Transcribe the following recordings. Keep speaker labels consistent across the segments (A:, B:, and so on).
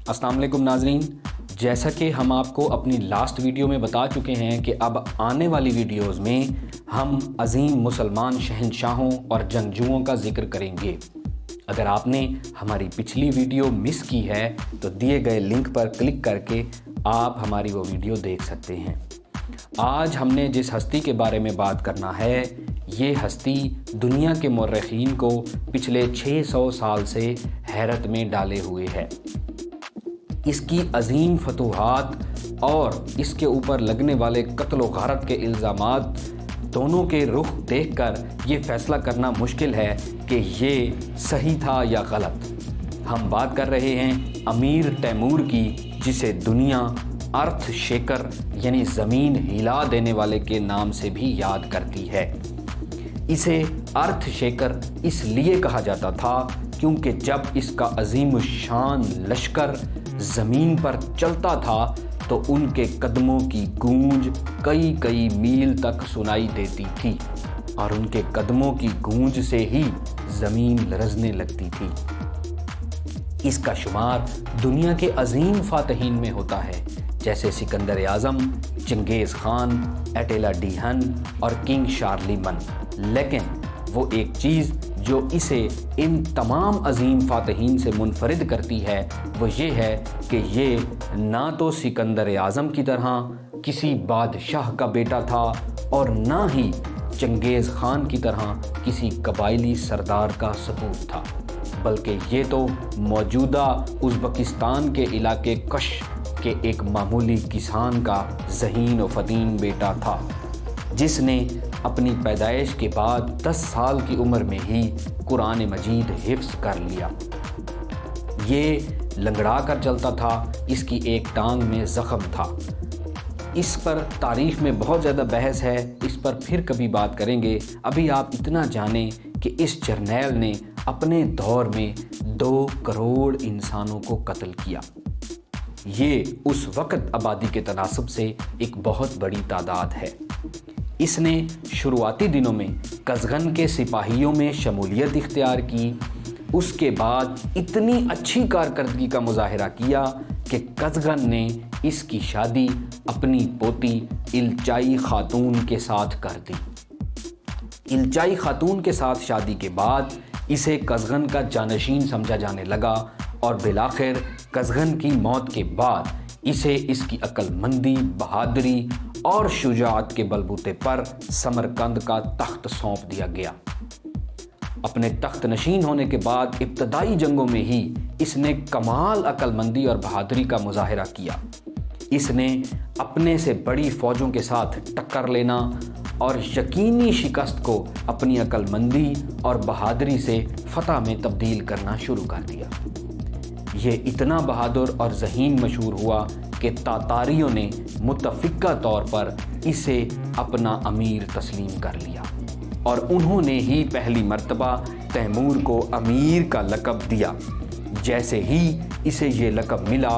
A: السلام علیکم ناظرین، جیسا کہ ہم آپ کو اپنی لاسٹ ویڈیو میں بتا چکے ہیں کہ اب آنے والی ویڈیوز میں ہم عظیم مسلمان شہنشاہوں اور جنگجوؤں کا ذکر کریں گے۔ اگر آپ نے ہماری پچھلی ویڈیو مس کی ہے تو دیے گئے لنک پر کلک کر کے آپ ہماری وہ ویڈیو دیکھ سکتے ہیں۔ آج ہم نے جس ہستی کے بارے میں بات کرنا ہے، یہ ہستی دنیا کے مورخین کو پچھلے 600 سال سے حیرت میں ڈالے ہوئے ہے۔ اس کی عظیم فتوحات اور اس کے اوپر لگنے والے قتل و غارت کے الزامات دونوں کے رخ دیکھ کر یہ فیصلہ کرنا مشکل ہے کہ یہ صحیح تھا یا غلط۔ ہم بات کر رہے ہیں امیر تیمور کی، جسے دنیا ارتھ شیکر یعنی زمین ہلا دینے والے کے نام سے بھی یاد کرتی ہے۔ اسے ارتھ شیکر اس لیے کہا جاتا تھا کیونکہ جب اس کا عظیم الشان لشکر زمین پر چلتا تھا تو ان کے قدموں کی گونج کئی میل تک سنائی دیتی تھی اور ان کے قدموں کی گونج سے ہی زمین لرزنے لگتی تھی۔ اس کا شمار دنیا کے عظیم فاتحین میں ہوتا ہے، جیسے سکندر اعظم، چنگیز خان، ایٹیلا ڈی ہن اور کنگ شارلیمن۔ لیکن وہ ایک چیز جو اسے ان تمام عظیم فاتحین سے منفرد کرتی ہے وہ یہ ہے کہ یہ نہ تو سکندر اعظم کی طرح کسی بادشاہ کا بیٹا تھا اور نہ ہی چنگیز خان کی طرح کسی قبائلی سردار کا سپوت تھا، بلکہ یہ تو موجودہ ازبکستان کے علاقے کش کے ایک معمولی کسان کا ذہین و فطین بیٹا تھا، جس نے اپنی پیدائش کے بعد 10 سال کی عمر میں ہی قرآن مجید حفظ کر لیا۔ یہ لنگڑا کر چلتا تھا، اس کی ایک ٹانگ میں زخم تھا۔ اس پر تاریخ میں بہت زیادہ بحث ہے، اس پر پھر کبھی بات کریں گے۔ ابھی آپ اتنا جانیں کہ اس جرنیل نے اپنے دور میں 2 کروڑ انسانوں کو قتل کیا۔ یہ اس وقت آبادی کے تناسب سے ایک بہت بڑی تعداد ہے۔ اس نے شروعاتی دنوں میں قزغن کے سپاہیوں میں شمولیت اختیار کی، اس کے بعد اتنی اچھی کارکردگی کا مظاہرہ کیا کہ قزغن نے اس کی شادی اپنی پوتی الچائی خاتون کے ساتھ کر دی۔ الچائی خاتون کے ساتھ شادی کے بعد اسے قزغن کا جانشین سمجھا جانے لگا اور بالآخر قزغن کی موت کے بعد اسے اس کی عقل مندی، بہادری اور شجاعت کے بلبوتے پر سمرقند کا تخت سونپ دیا گیا۔ اپنے تخت نشین ہونے کے بعد ابتدائی جنگوں میں ہی اس نے کمال عقل مندی اور بہادری کا مظاہرہ کیا۔ اس نے اپنے سے بڑی فوجوں کے ساتھ ٹکر لینا اور یقینی شکست کو اپنی عقل مندی اور بہادری سے فتح میں تبدیل کرنا شروع کر دیا۔ یہ اتنا بہادر اور ذہین مشہور ہوا کہ تاتاریوں نے متفقہ طور پر اسے اپنا امیر تسلیم کر لیا اور انہوں نے ہی پہلی مرتبہ تیمور کو امیر کا لقب دیا۔ جیسے ہی اسے یہ لقب ملا،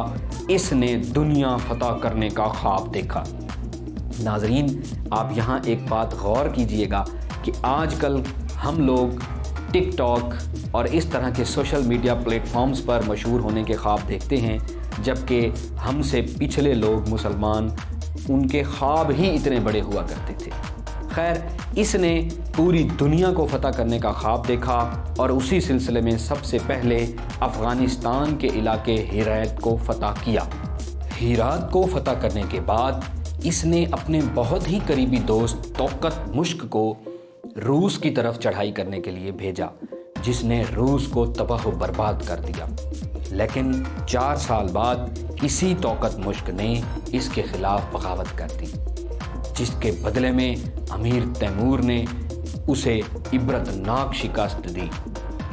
A: اس نے دنیا فتح کرنے کا خواب دیکھا۔ ناظرین، آپ یہاں ایک بات غور کیجئے گا کہ آج کل ہم لوگ ٹک ٹاک اور اس طرح کے سوشل میڈیا پلیٹ فارمز پر مشہور ہونے کے خواب دیکھتے ہیں، جبکہ ہم سے پچھلے لوگ مسلمان ان کے خواب ہی اتنے بڑے ہوا کرتے تھے۔ خیر، اس نے پوری دنیا کو فتح کرنے کا خواب دیکھا اور اسی سلسلے میں سب سے پہلے افغانستان کے علاقے ہرات کو فتح کیا۔ ہرات کو فتح کرنے کے بعد اس نے اپنے بہت ہی قریبی دوست توقت مشک کو روس کی طرف چڑھائی کرنے کے لیے بھیجا، جس نے روس کو تباہ و برباد کر دیا۔ لیکن 4 سال بعد اسی توقت مشک نے اس کے خلاف بغاوت کر دی، جس کے بدلے میں امیر تیمور نے اسے عبرتناک شکست دی۔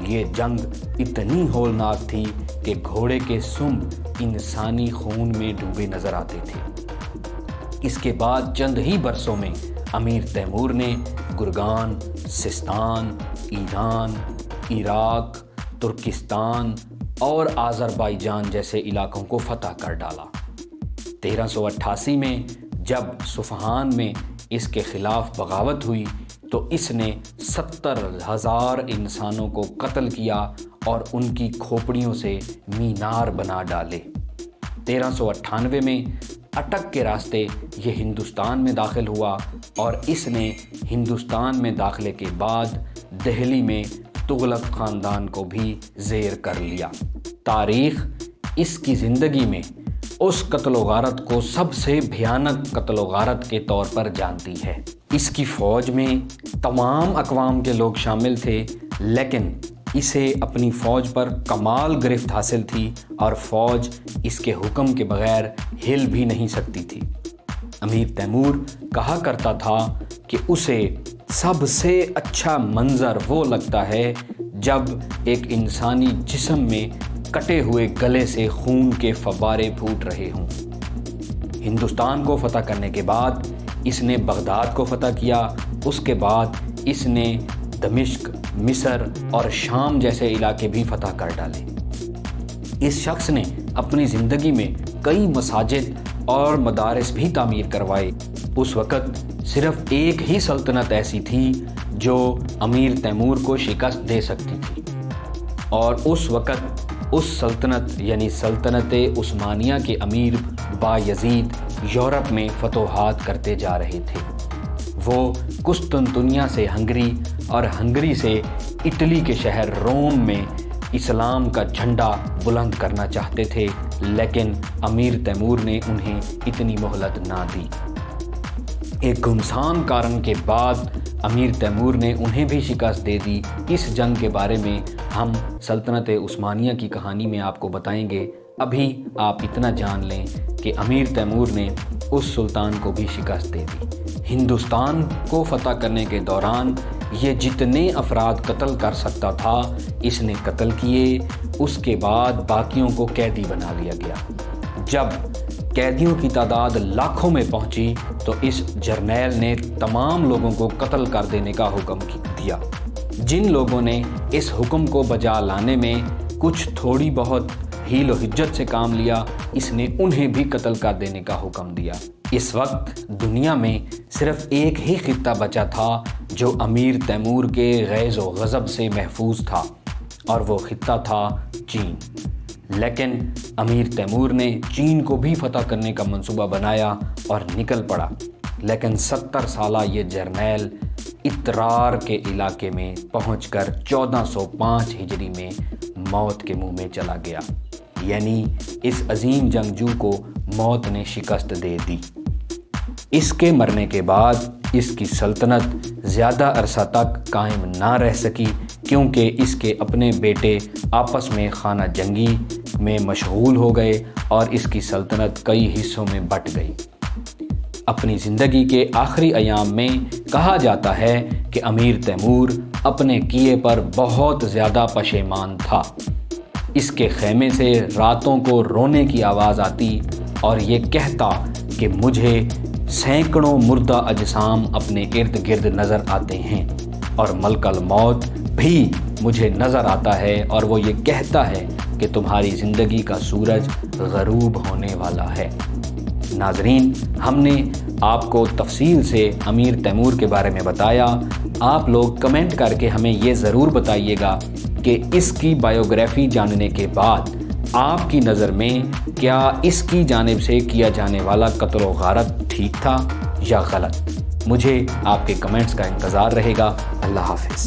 A: یہ جنگ اتنی ہولناک تھی کہ گھوڑے کے سنب انسانی خون میں ڈوبے نظر آتے تھے۔ اس کے بعد چند ہی برسوں میں امیر تیمور نے گرگان، سستان، ایران، عراق، ترکستان اور آذربائیجان جیسے علاقوں کو فتح کر ڈالا۔ 1388 میں جب صفحان میں اس کے خلاف بغاوت ہوئی تو اس نے 70,000 انسانوں کو قتل کیا اور ان کی کھوپڑیوں سے مینار بنا ڈالے۔ 1398 میں اٹک کے راستے یہ ہندوستان میں داخل ہوا اور اس نے ہندوستان میں داخلے کے بعد دہلی میں تغلق خاندان کو بھی زیر کر لیا۔ تاریخ اس کی زندگی میں اس قتل و غارت کو سب سے بھیانک قتل و غارت کے طور پر جانتی ہے۔ اس کی فوج میں تمام اقوام کے لوگ شامل تھے، لیکن اسے اپنی فوج پر کمال گرفت حاصل تھی اور فوج اس کے حکم کے بغیر ہل بھی نہیں سکتی تھی۔ امیر تیمور کہا کرتا تھا کہ اسے سب سے اچھا منظر وہ لگتا ہے جب ایک انسانی جسم میں کٹے ہوئے گلے سے خون کے فوارے پھوٹ رہے ہوں۔ ہندوستان کو فتح کرنے کے بعد اس نے بغداد کو فتح کیا، اس کے بعد اس نے دمشق، مصر اور شام جیسے علاقے بھی فتح کر ڈالے۔ اس شخص نے اپنی زندگی میں کئی مساجد اور مدارس بھی تعمیر کروائے۔ اس وقت صرف ایک ہی سلطنت ایسی تھی جو امیر تیمور کو شکست دے سکتی تھی، اور اس وقت اس سلطنت یعنی سلطنت عثمانیہ کے امیر بایزید یورپ میں فتوحات کرتے جا رہے تھے۔ وہ قسطنطنیہ سے ہنگری اور ہنگری سے اٹلی کے شہر روم میں اسلام کا جھنڈا بلند کرنا چاہتے تھے، لیکن امیر تیمور نے انہیں اتنی مہلت نہ دی۔ ایک گھمسان کارن کے بعد امیر تیمور نے انہیں بھی شکست دے دی۔ اس جنگ کے بارے میں ہم سلطنت عثمانیہ کی کہانی میں آپ کو بتائیں گے۔ ابھی آپ اتنا جان لیں کہ امیر تیمور نے اس سلطان کو بھی شکست دے دی۔ ہندوستان کو فتح کرنے کے دوران یہ جتنے افراد قتل کر سکتا تھا اس نے قتل کیے۔ اس کے بعد باقیوں کو قیدی بنا لیا گیا۔ جب قیدیوں کی تعداد لاکھوں میں پہنچی تو اس جرنیل نے تمام لوگوں کو قتل کر دینے کا حکم دیا۔ جن لوگوں نے اس حکم کو بجا لانے میں کچھ تھوڑی بہت حیل و حجت سے کام لیا، اس نے انہیں بھی قتل کر دینے کا حکم دیا۔ اس وقت دنیا میں صرف ایک ہی خطہ بچا تھا جو امیر تیمور کے غیظ و غضب سے محفوظ تھا، اور وہ خطہ تھا چین۔ لیکن امیر تیمور نے چین کو بھی فتح کرنے کا منصوبہ بنایا اور نکل پڑا، لیکن 70 سالہ یہ جرنیل اترار کے علاقے میں پہنچ کر 1405 ہجری میں موت کے منہ میں چلا گیا، یعنی اس عظیم جنگجو کو موت نے شکست دے دی۔ اس کے مرنے کے بعد اس کی سلطنت زیادہ عرصہ تک قائم نہ رہ سکی، کیونکہ اس کے اپنے بیٹے آپس میں خانہ جنگی میں مشغول ہو گئے اور اس کی سلطنت کئی حصوں میں بٹ گئی۔ اپنی زندگی کے آخری ایام میں کہا جاتا ہے کہ امیر تیمور اپنے کیے پر بہت زیادہ پشیمان تھا۔ اس کے خیمے سے راتوں کو رونے کی آواز آتی اور یہ کہتا کہ مجھے سینکڑوں مردہ اجسام اپنے ارد گرد نظر آتے ہیں، اور ملک الموت بھی مجھے نظر آتا ہے، اور وہ یہ کہتا ہے کہ تمہاری زندگی کا سورج غروب ہونے والا ہے۔ ناظرین، ہم نے آپ کو تفصیل سے امیر تیمور کے بارے میں بتایا۔ آپ لوگ کمنٹ کر کے ہمیں یہ ضرور بتائیے گا کہ اس کی بائیوگرافی جاننے کے بعد آپ کی نظر میں کیا اس کی جانب سے کیا جانے والا قتل و غارت ٹھیک تھا یا غلط؟ مجھے آپ کے کمنٹس کا انتظار رہے گا۔ اللہ حافظ۔